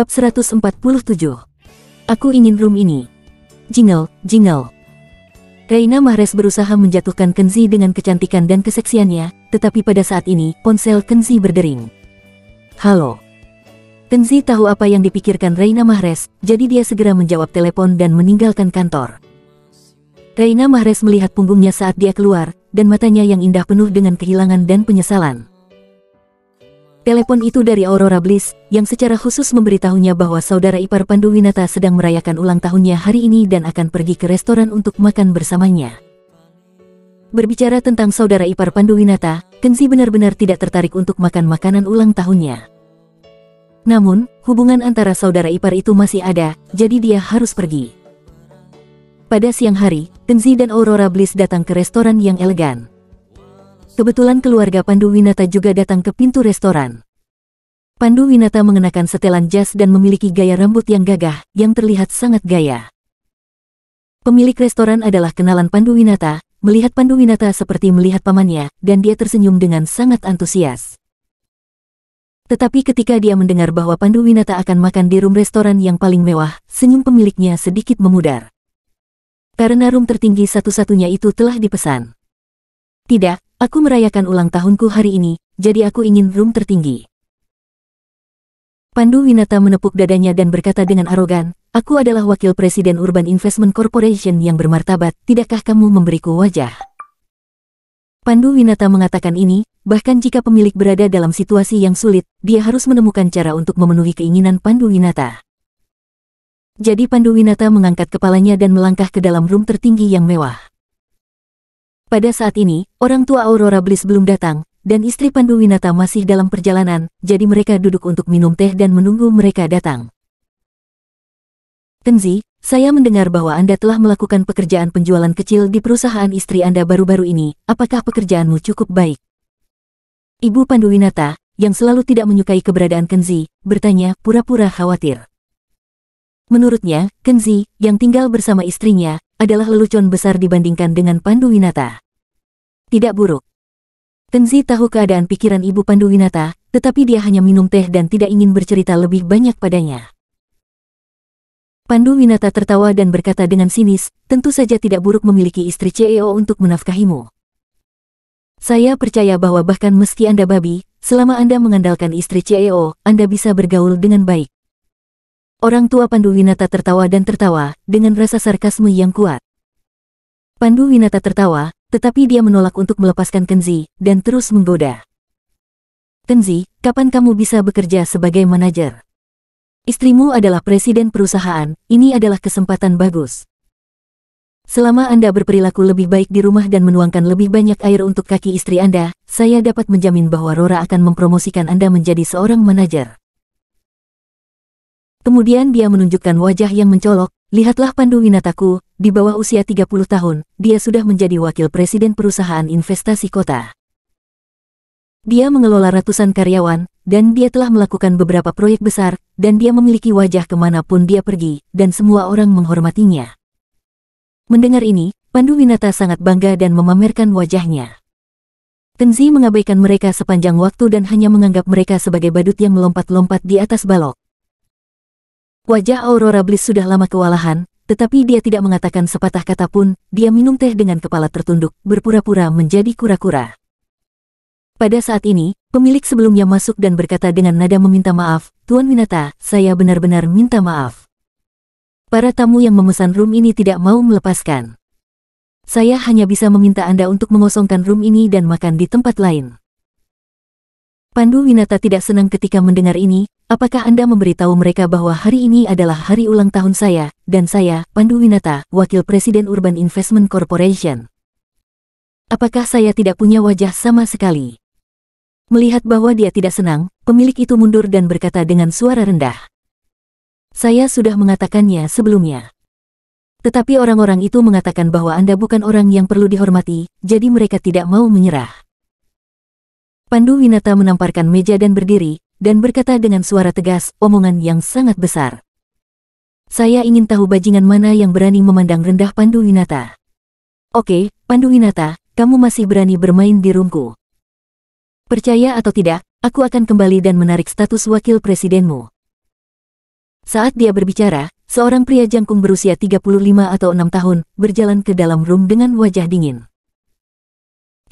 Bab 147. Aku ingin room ini. Jingle, jingle. Reina Mahrez berusaha menjatuhkan Kenzi dengan kecantikan dan keseksiannya, tetapi pada saat ini, ponsel Kenzi berdering. Halo. Kenzi tahu apa yang dipikirkan Reina Mahrez, jadi dia segera menjawab telepon dan meninggalkan kantor. Reina Mahrez melihat punggungnya saat dia keluar, dan matanya yang indah penuh dengan kehilangan dan penyesalan. Telepon itu dari Aurora Bliss, yang secara khusus memberitahunya bahwa saudara ipar Panduwinata sedang merayakan ulang tahunnya hari ini dan akan pergi ke restoran untuk makan bersamanya. Berbicara tentang saudara ipar Panduwinata, Kenzi benar-benar tidak tertarik untuk makan makanan ulang tahunnya. Namun, hubungan antara saudara ipar itu masih ada, jadi dia harus pergi. Pada siang hari, Kenzi dan Aurora Bliss datang ke restoran yang elegan. Kebetulan keluarga Panduwinata juga datang ke pintu restoran. Panduwinata mengenakan setelan jas dan memiliki gaya rambut yang gagah, yang terlihat sangat gaya. Pemilik restoran adalah kenalan Panduwinata, melihat Panduwinata seperti melihat pamannya, dan dia tersenyum dengan sangat antusias. Tetapi ketika dia mendengar bahwa Panduwinata akan makan di room restoran yang paling mewah, senyum pemiliknya sedikit memudar. Karena room tertinggi satu-satunya itu telah dipesan. Tidak, aku merayakan ulang tahunku hari ini, jadi aku ingin room tertinggi. Panduwinata menepuk dadanya dan berkata dengan arogan, aku adalah wakil presiden Urban Investment Corporation yang bermartabat, tidakkah kamu memberiku wajah? Panduwinata mengatakan ini, bahkan jika pemilik berada dalam situasi yang sulit, dia harus menemukan cara untuk memenuhi keinginan Panduwinata. Jadi Panduwinata mengangkat kepalanya dan melangkah ke dalam room tertinggi yang mewah. Pada saat ini, orang tua Aurora Bliss belum datang, dan istri Panduwinata masih dalam perjalanan, jadi mereka duduk untuk minum teh dan menunggu mereka datang. Kenzi, saya mendengar bahwa Anda telah melakukan pekerjaan penjualan kecil di perusahaan istri Anda baru-baru ini, apakah pekerjaanmu cukup baik? Ibu Panduwinata, yang selalu tidak menyukai keberadaan Kenzi, bertanya pura-pura khawatir. Menurutnya, Kenzi, yang tinggal bersama istrinya, adalah lelucon besar dibandingkan dengan Panduwinata. Tidak buruk. Kenzi tahu keadaan pikiran ibu Panduwinata, tetapi dia hanya minum teh dan tidak ingin bercerita lebih banyak padanya. Panduwinata tertawa dan berkata dengan sinis, tentu saja tidak buruk memiliki istri CEO untuk menafkahimu. Saya percaya bahwa bahkan meski Anda babi, selama Anda mengandalkan istri CEO, Anda bisa bergaul dengan baik. Orang tua Panduwinata tertawa dan tertawa, dengan rasa sarkasme yang kuat. Panduwinata tertawa, tetapi dia menolak untuk melepaskan Kenzi, dan terus menggoda. Kenzi, kapan kamu bisa bekerja sebagai manajer? Istrimu adalah presiden perusahaan, ini adalah kesempatan bagus. Selama Anda berperilaku lebih baik di rumah dan menuangkan lebih banyak air untuk kaki istri Anda, saya dapat menjamin bahwa Rora akan mempromosikan Anda menjadi seorang manajer. Kemudian dia menunjukkan wajah yang mencolok, lihatlah Panduwinataku, di bawah usia 30 tahun, dia sudah menjadi wakil presiden perusahaan investasi kota. Dia mengelola ratusan karyawan, dan dia telah melakukan beberapa proyek besar, dan dia memiliki wajah kemanapun dia pergi, dan semua orang menghormatinya. Mendengar ini, Panduwinata sangat bangga dan memamerkan wajahnya. Kenzi mengabaikan mereka sepanjang waktu dan hanya menganggap mereka sebagai badut yang melompat-lompat di atas balok. Wajah Aurora Bliss sudah lama kewalahan, tetapi dia tidak mengatakan sepatah kata pun, dia minum teh dengan kepala tertunduk, berpura-pura menjadi kura-kura. Pada saat ini, pemilik sebelumnya masuk dan berkata dengan nada meminta maaf, Tuan Winata, saya benar-benar minta maaf. Para tamu yang memesan room ini tidak mau melepaskan. Saya hanya bisa meminta Anda untuk mengosongkan room ini dan makan di tempat lain. Panduwinata tidak senang ketika mendengar ini, apakah Anda memberitahu mereka bahwa hari ini adalah hari ulang tahun saya, dan saya, Panduwinata, wakil presiden Urban Investment Corporation. Apakah saya tidak punya wajah sama sekali? Melihat bahwa dia tidak senang, pemilik itu mundur dan berkata dengan suara rendah. Saya sudah mengatakannya sebelumnya. Tetapi orang-orang itu mengatakan bahwa Anda bukan orang yang perlu dihormati, jadi mereka tidak mau menyerah. Panduwinata menamparkan meja dan berdiri, dan berkata dengan suara tegas, omongan yang sangat besar. Saya ingin tahu bajingan mana yang berani memandang rendah Panduwinata. Oke, Panduwinata, kamu masih berani bermain di roomku. Percaya atau tidak, aku akan kembali dan menarik status wakil presidenmu. Saat dia berbicara, seorang pria jangkung berusia 35 atau 6 tahun berjalan ke dalam room dengan wajah dingin.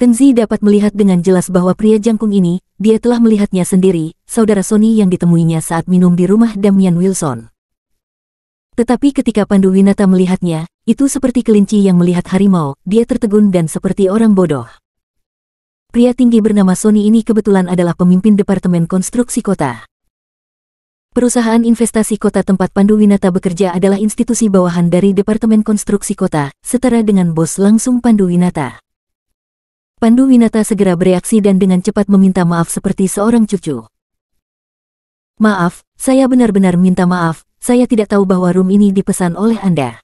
Kenzi dapat melihat dengan jelas bahwa pria jangkung ini, dia telah melihatnya sendiri, saudara Sony yang ditemuinya saat minum di rumah Damian Wilson. Tetapi ketika Panduwinata melihatnya, itu seperti kelinci yang melihat harimau, dia tertegun dan seperti orang bodoh. Pria tinggi bernama Sony ini kebetulan adalah pemimpin Departemen Konstruksi Kota. Perusahaan investasi kota tempat Panduwinata bekerja adalah institusi bawahan dari Departemen Konstruksi Kota, setara dengan bos langsung Panduwinata. Panduwinata segera bereaksi dan dengan cepat meminta maaf seperti seorang cucu. Maaf, saya benar-benar minta maaf, saya tidak tahu bahwa room ini dipesan oleh Anda.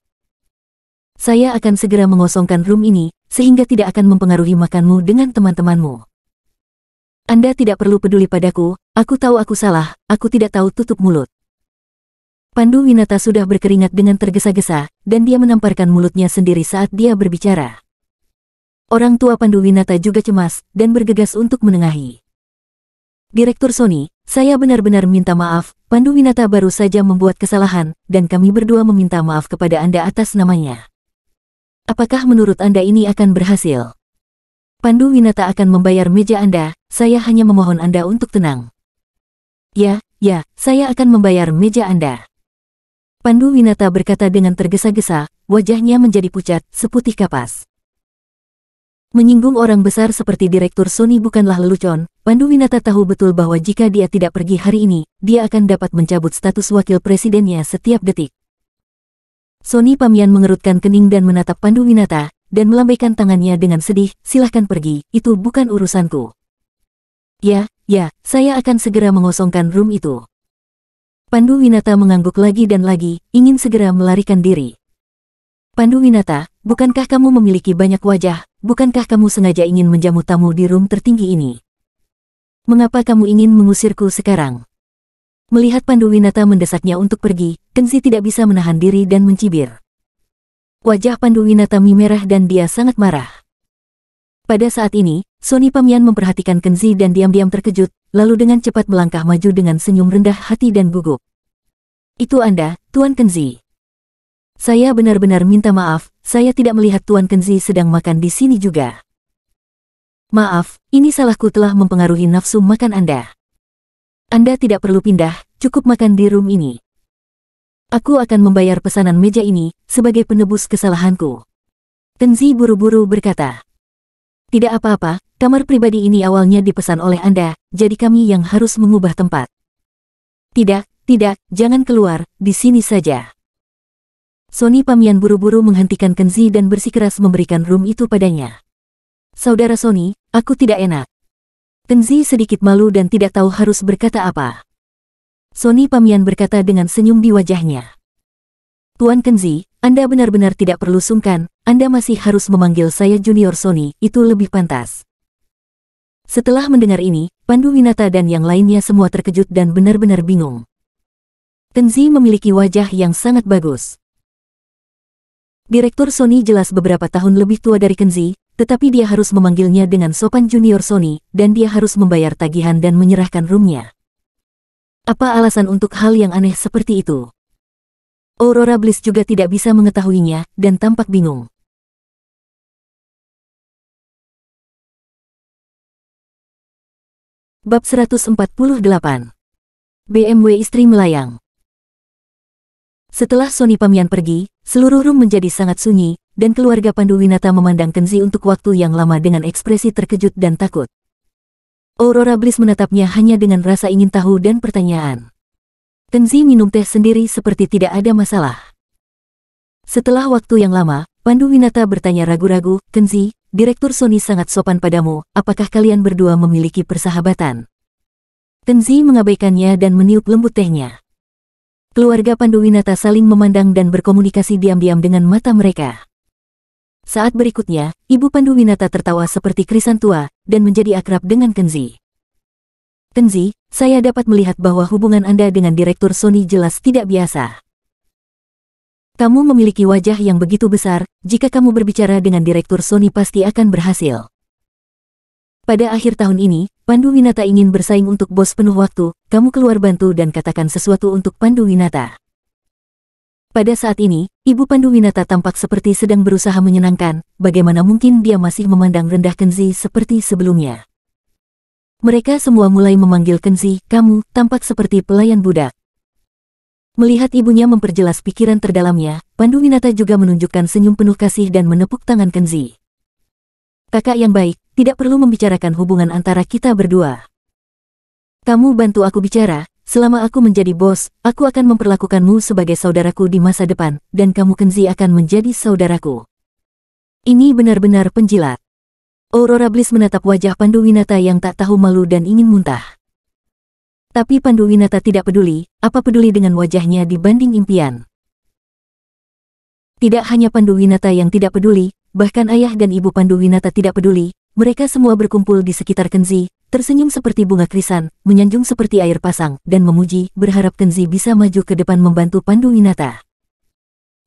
Saya akan segera mengosongkan room ini, sehingga tidak akan mempengaruhi makanmu dengan teman-temanmu. Anda tidak perlu peduli padaku, aku tahu aku salah, aku tidak tahu tutup mulut. Panduwinata sudah berkeringat dengan tergesa-gesa, dan dia menamparkan mulutnya sendiri saat dia berbicara. Orang tua Panduwinata juga cemas, dan bergegas untuk menengahi. Direktur Sony, saya benar-benar minta maaf, Panduwinata baru saja membuat kesalahan, dan kami berdua meminta maaf kepada Anda atas namanya. Apakah menurut Anda ini akan berhasil? Panduwinata akan membayar meja Anda, saya hanya memohon Anda untuk tenang. Ya, saya akan membayar meja Anda. Panduwinata berkata dengan tergesa-gesa, wajahnya menjadi pucat, seputih kapas. Menyinggung orang besar seperti Direktur Sony bukanlah lelucon, Panduwinata tahu betul bahwa jika dia tidak pergi hari ini, dia akan dapat mencabut status wakil presidennya setiap detik. Sony Pamian mengerutkan kening dan menatap Panduwinata, dan melambaikan tangannya dengan sedih, silahkan pergi, itu bukan urusanku. Ya, saya akan segera mengosongkan room itu. Panduwinata mengangguk lagi dan lagi, ingin segera melarikan diri. Panduwinata, bukankah kamu memiliki banyak wajah, bukankah kamu sengaja ingin menjamu tamu di room tertinggi ini? Mengapa kamu ingin mengusirku sekarang? Melihat Panduwinata mendesaknya untuk pergi, Kenzi tidak bisa menahan diri dan mencibir. Wajah Panduwinata memerah dan dia sangat marah. Pada saat ini, Sony Pamian memperhatikan Kenzi dan diam-diam terkejut, lalu dengan cepat melangkah maju dengan senyum rendah hati dan gugup. Itu Anda, Tuan Kenzi. Saya benar-benar minta maaf, saya tidak melihat Tuan Kenzi sedang makan di sini juga. Maaf, ini salahku telah mempengaruhi nafsu makan Anda. Anda tidak perlu pindah, cukup makan di room ini. Aku akan membayar pesanan meja ini, sebagai penebus kesalahanku. Kenzi buru-buru berkata. Tidak apa-apa, kamar pribadi ini awalnya dipesan oleh Anda, jadi kami yang harus mengubah tempat. Tidak, jangan keluar, di sini saja. Sony Pamian buru-buru menghentikan Kenzi dan bersikeras memberikan room itu padanya. Saudara Sony, aku tidak enak. Kenzi sedikit malu dan tidak tahu harus berkata apa. Sony Pamian berkata dengan senyum di wajahnya. Tuan Kenzi, Anda benar-benar tidak perlu sungkan, Anda masih harus memanggil saya Junior Sony, itu lebih pantas. Setelah mendengar ini, Panduwinata dan yang lainnya semua terkejut dan benar-benar bingung. Kenzi memiliki wajah yang sangat bagus. Direktur Sony jelas beberapa tahun lebih tua dari Kenzi, tetapi dia harus memanggilnya dengan sopan Junior Sony, dan dia harus membayar tagihan dan menyerahkan roomnya. Apa alasan untuk hal yang aneh seperti itu? Aurora Bliss juga tidak bisa mengetahuinya, dan tampak bingung. Bab 148. BMW Istri Melayang. Setelah Sony Pamian pergi, seluruh room menjadi sangat sunyi, dan keluarga Panduwinata memandang Kenzi untuk waktu yang lama dengan ekspresi terkejut dan takut. Aurora Bliss menatapnya hanya dengan rasa ingin tahu dan pertanyaan. Kenzi minum teh sendiri seperti tidak ada masalah. Setelah waktu yang lama, Panduwinata bertanya ragu-ragu, Kenzi, Direktur Sony sangat sopan padamu, apakah kalian berdua memiliki persahabatan? Kenzi mengabaikannya dan meniup lembut tehnya. Keluarga Panduwinata saling memandang dan berkomunikasi diam-diam dengan mata mereka. Saat berikutnya, Ibu Panduwinata tertawa seperti krisan tua, dan menjadi akrab dengan Kenzi. Kenzi, saya dapat melihat bahwa hubungan Anda dengan Direktur Sony jelas tidak biasa. Kamu memiliki wajah yang begitu besar, jika kamu berbicara dengan Direktur Sony pasti akan berhasil. Pada akhir tahun ini, Panduwinata ingin bersaing untuk bos penuh waktu, kamu keluar bantu dan katakan sesuatu untuk Panduwinata. Pada saat ini, Ibu Panduwinata tampak seperti sedang berusaha menyenangkan, bagaimana mungkin dia masih memandang rendah Kenzi seperti sebelumnya. Mereka semua mulai memanggil Kenzi, kamu, tampak seperti pelayan budak. Melihat ibunya memperjelas pikiran terdalamnya, Panduwinata juga menunjukkan senyum penuh kasih dan menepuk tangan Kenzi. Kakak yang baik, tidak perlu membicarakan hubungan antara kita berdua. Kamu bantu aku bicara. Selama aku menjadi bos, aku akan memperlakukanmu sebagai saudaraku di masa depan, dan kamu Kenzi akan menjadi saudaraku. Ini benar-benar penjilat. Aurora Bliss menatap wajah Panduwinata yang tak tahu malu dan ingin muntah. Tapi Panduwinata tidak peduli, apa peduli dengan wajahnya dibanding impian. Tidak hanya Panduwinata yang tidak peduli, bahkan ayah dan ibu Panduwinata tidak peduli, mereka semua berkumpul di sekitar Kenzi, tersenyum seperti bunga krisan, menyanjung seperti air pasang, dan memuji, berharap Kenzi bisa maju ke depan membantu Panduwinata.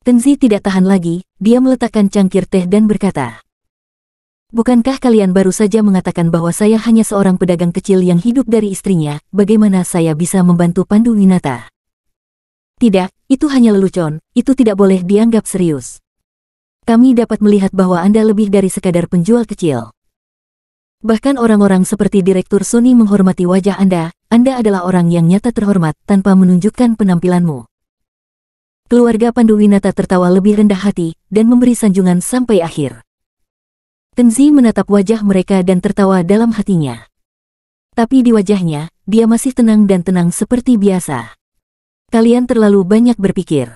Kenzi tidak tahan lagi, dia meletakkan cangkir teh dan berkata, bukankah kalian baru saja mengatakan bahwa saya hanya seorang pedagang kecil yang hidup dari istrinya, bagaimana saya bisa membantu Panduwinata? Tidak, itu hanya lelucon, itu tidak boleh dianggap serius. Kami dapat melihat bahwa Anda lebih dari sekadar penjual kecil. Bahkan orang-orang seperti Direktur Sony menghormati wajah Anda adalah orang yang nyata terhormat tanpa menunjukkan penampilanmu. Keluarga Panduwinata tertawa lebih rendah hati dan memberi sanjungan sampai akhir. Kenzi menatap wajah mereka dan tertawa dalam hatinya. Tapi di wajahnya, dia masih tenang dan tenang seperti biasa. Kalian terlalu banyak berpikir.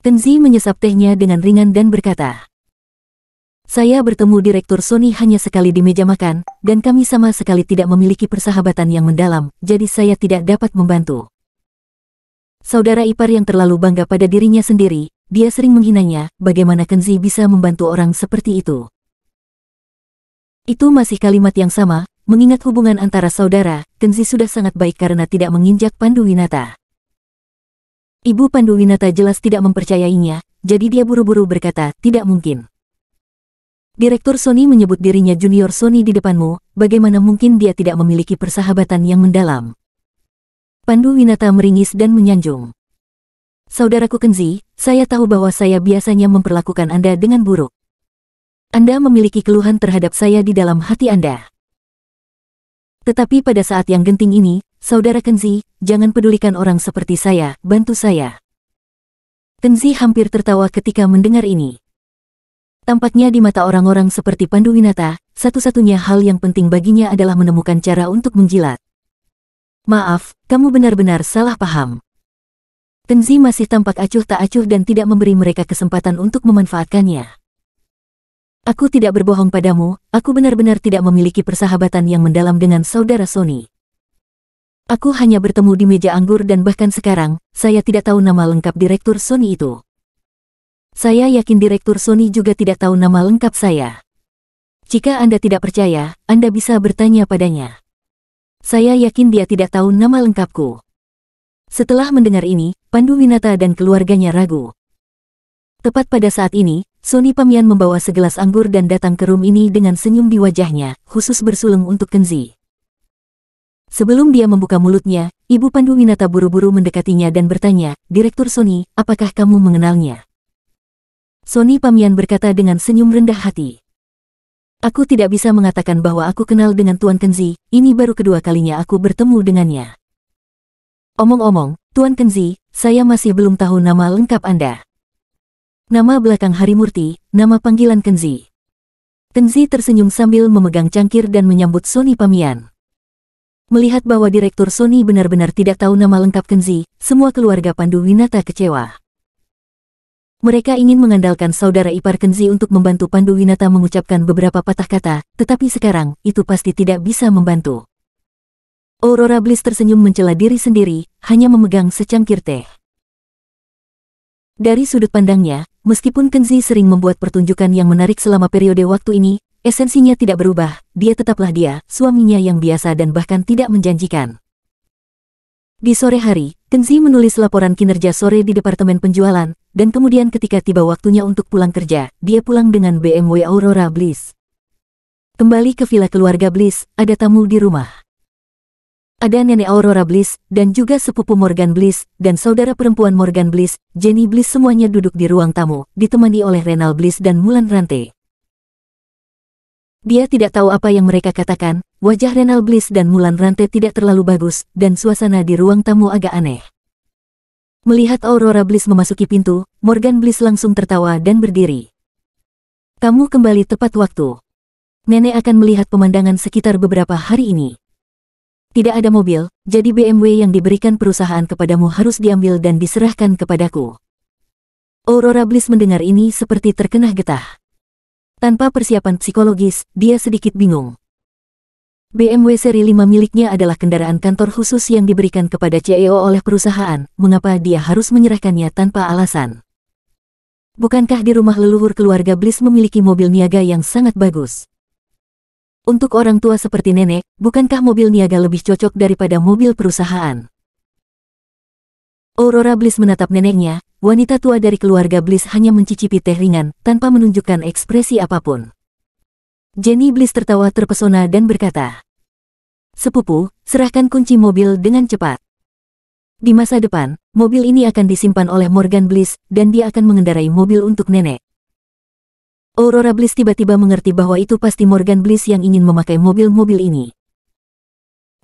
Kenzi menyesap tehnya dengan ringan dan berkata, saya bertemu Direktur Sony hanya sekali di meja makan, dan kami sama sekali tidak memiliki persahabatan yang mendalam, jadi saya tidak dapat membantu. Saudara ipar yang terlalu bangga pada dirinya sendiri, dia sering menghinanya, bagaimana Kenzi bisa membantu orang seperti itu. Itu masih kalimat yang sama, mengingat hubungan antara saudara, Kenzi sudah sangat baik karena tidak menginjak Panduwinata. Ibu Panduwinata jelas tidak mempercayainya, jadi dia buru-buru berkata, tidak mungkin. Direktur Sony menyebut dirinya junior Sony di depanmu, bagaimana mungkin dia tidak memiliki persahabatan yang mendalam? Panduwinata meringis dan menyanjung. Saudaraku Kenzi, saya tahu bahwa saya biasanya memperlakukan Anda dengan buruk. Anda memiliki keluhan terhadap saya di dalam hati Anda. Tetapi pada saat yang genting ini, saudara Kenzi, jangan pedulikan orang seperti saya, bantu saya. Kenzi hampir tertawa ketika mendengar ini. Tampaknya di mata orang-orang seperti Panduwinata, satu-satunya hal yang penting baginya adalah menemukan cara untuk menjilat. Maaf, kamu benar-benar salah paham. Kenzi masih tampak acuh tak acuh dan tidak memberi mereka kesempatan untuk memanfaatkannya. Aku tidak berbohong padamu, aku benar-benar tidak memiliki persahabatan yang mendalam dengan saudara Sony. Aku hanya bertemu di meja anggur dan bahkan sekarang, saya tidak tahu nama lengkap Direktur Sony itu. Saya yakin Direktur Sony juga tidak tahu nama lengkap saya. Jika Anda tidak percaya, Anda bisa bertanya padanya. Saya yakin dia tidak tahu nama lengkapku. Setelah mendengar ini, Panduwinata dan keluarganya ragu. Tepat pada saat ini, Sony Pamian membawa segelas anggur dan datang ke room ini dengan senyum di wajahnya, khusus bersulung untuk Kenzi. Sebelum dia membuka mulutnya, Ibu Panduwinata buru-buru mendekatinya dan bertanya, Direktur Sony, apakah kamu mengenalnya? Sony Pamian berkata dengan senyum rendah hati. Aku tidak bisa mengatakan bahwa aku kenal dengan Tuan Kenzi, ini baru kedua kalinya aku bertemu dengannya. Omong-omong, Tuan Kenzi, saya masih belum tahu nama lengkap Anda. Nama belakang Harimurti, nama panggilan Kenzi. Kenzi tersenyum sambil memegang cangkir dan menyambut Sony Pamian. Melihat bahwa Direktur Sony benar-benar tidak tahu nama lengkap Kenzi, semua keluarga Panduwinata kecewa. Mereka ingin mengandalkan saudara ipar Kenzi untuk membantu Panduwinata mengucapkan beberapa patah kata, tetapi sekarang, itu pasti tidak bisa membantu. Aurora Bliss tersenyum mencela diri sendiri, hanya memegang secangkir teh. Dari sudut pandangnya, meskipun Kenzi sering membuat pertunjukan yang menarik selama periode waktu ini, esensinya tidak berubah, dia tetaplah dia, suaminya yang biasa dan bahkan tidak menjanjikan. Di sore hari, Kenzi menulis laporan kinerja sore di departemen penjualan, dan kemudian ketika tiba waktunya untuk pulang kerja, dia pulang dengan BMW Aurora Bliss. Kembali ke villa keluarga Bliss, ada tamu di rumah. Ada nenek Aurora Bliss, dan juga sepupu Morgan Bliss, dan saudara perempuan Morgan Bliss, Jenny Bliss, semuanya duduk di ruang tamu, ditemani oleh Renal Bliss dan Mulan Rante. Dia tidak tahu apa yang mereka katakan, wajah Renal Bliss dan Mulan Rante tidak terlalu bagus, dan suasana di ruang tamu agak aneh. Melihat Aurora Bliss memasuki pintu, Morgan Bliss langsung tertawa dan berdiri. Kamu kembali tepat waktu. Nenek akan melihat pemandangan sekitar beberapa hari ini. Tidak ada mobil, jadi BMW yang diberikan perusahaan kepadamu harus diambil dan diserahkan kepadaku. Aurora Bliss mendengar ini seperti terkena getah. Tanpa persiapan psikologis, dia sedikit bingung. BMW seri 5 miliknya adalah kendaraan kantor khusus yang diberikan kepada CEO oleh perusahaan, mengapa dia harus menyerahkannya tanpa alasan? Bukankah di rumah leluhur keluarga Bliss memiliki mobil niaga yang sangat bagus? Untuk orang tua seperti nenek, bukankah mobil niaga lebih cocok daripada mobil perusahaan? Aurora Bliss menatap neneknya, wanita tua dari keluarga Bliss hanya mencicipi teh ringan, tanpa menunjukkan ekspresi apapun. Jenny Bliss tertawa terpesona dan berkata, "Sepupu, serahkan kunci mobil dengan cepat. Di masa depan, mobil ini akan disimpan oleh Morgan Bliss, dan dia akan mengendarai mobil untuk nenek." Aurora Bliss tiba-tiba mengerti bahwa itu pasti Morgan Bliss yang ingin memakai mobil-mobil ini.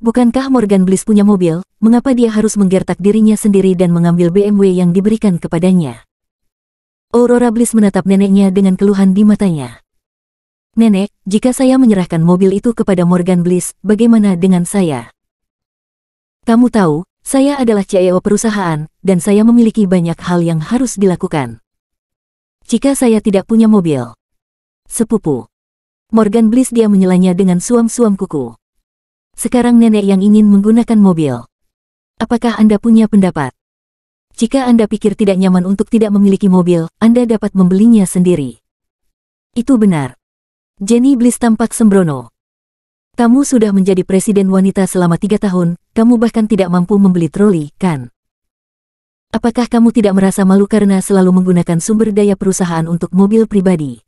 Bukankah Morgan Bliss punya mobil, mengapa dia harus menggertak dirinya sendiri dan mengambil BMW yang diberikan kepadanya? Aurora Bliss menatap neneknya dengan keluhan di matanya. "Nenek, jika saya menyerahkan mobil itu kepada Morgan Bliss, bagaimana dengan saya? Kamu tahu, saya adalah CEO perusahaan, dan saya memiliki banyak hal yang harus dilakukan. Jika saya tidak punya mobil..." "Sepupu." Morgan Bliss dia menyelanya dengan suam-suam kuku. "Sekarang nenek yang ingin menggunakan mobil. Apakah Anda punya pendapat? Jika Anda pikir tidak nyaman untuk tidak memiliki mobil, Anda dapat membelinya sendiri." "Itu benar." Jenny Bliss tampak sembrono. "Kamu sudah menjadi presiden wanita selama 3 tahun, kamu bahkan tidak mampu membeli troli, kan? Apakah kamu tidak merasa malu karena selalu menggunakan sumber daya perusahaan untuk mobil pribadi?"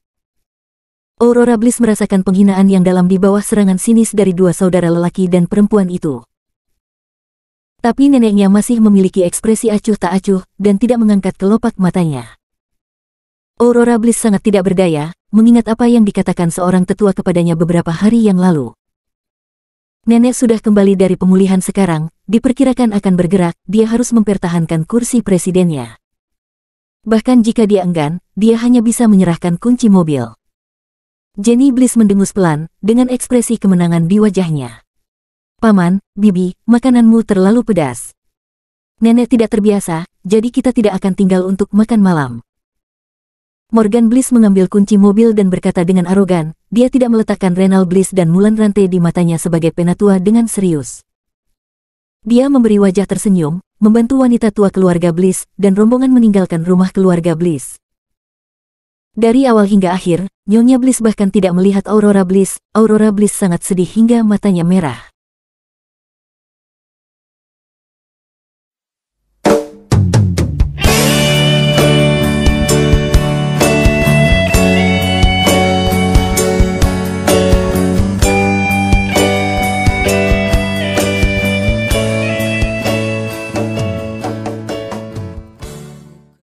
Aurora Bliss merasakan penghinaan yang dalam di bawah serangan sinis dari dua saudara lelaki dan perempuan itu. Tapi neneknya masih memiliki ekspresi acuh tak acuh dan tidak mengangkat kelopak matanya. Aurora Bliss sangat tidak berdaya, mengingat apa yang dikatakan seorang tetua kepadanya beberapa hari yang lalu. Nenek sudah kembali dari pemulihan sekarang, diperkirakan akan bergerak, dia harus mempertahankan kursi presidennya. Bahkan jika dia enggan, dia hanya bisa menyerahkan kunci mobil. Jenny Bliss mendengus pelan, dengan ekspresi kemenangan di wajahnya. "Paman, Bibi, makananmu terlalu pedas. Nenek tidak terbiasa, jadi kita tidak akan tinggal untuk makan malam." Morgan Bliss mengambil kunci mobil dan berkata dengan arogan, dia tidak meletakkan Renal Bliss dan Mulan Rante di matanya sebagai penatua dengan serius. Dia memberi wajah tersenyum, membantu wanita tua keluarga Bliss, dan rombongan meninggalkan rumah keluarga Bliss. Dari awal hingga akhir, Nyonya Bliss bahkan tidak melihat Aurora Bliss. Aurora Bliss sangat sedih hingga matanya merah.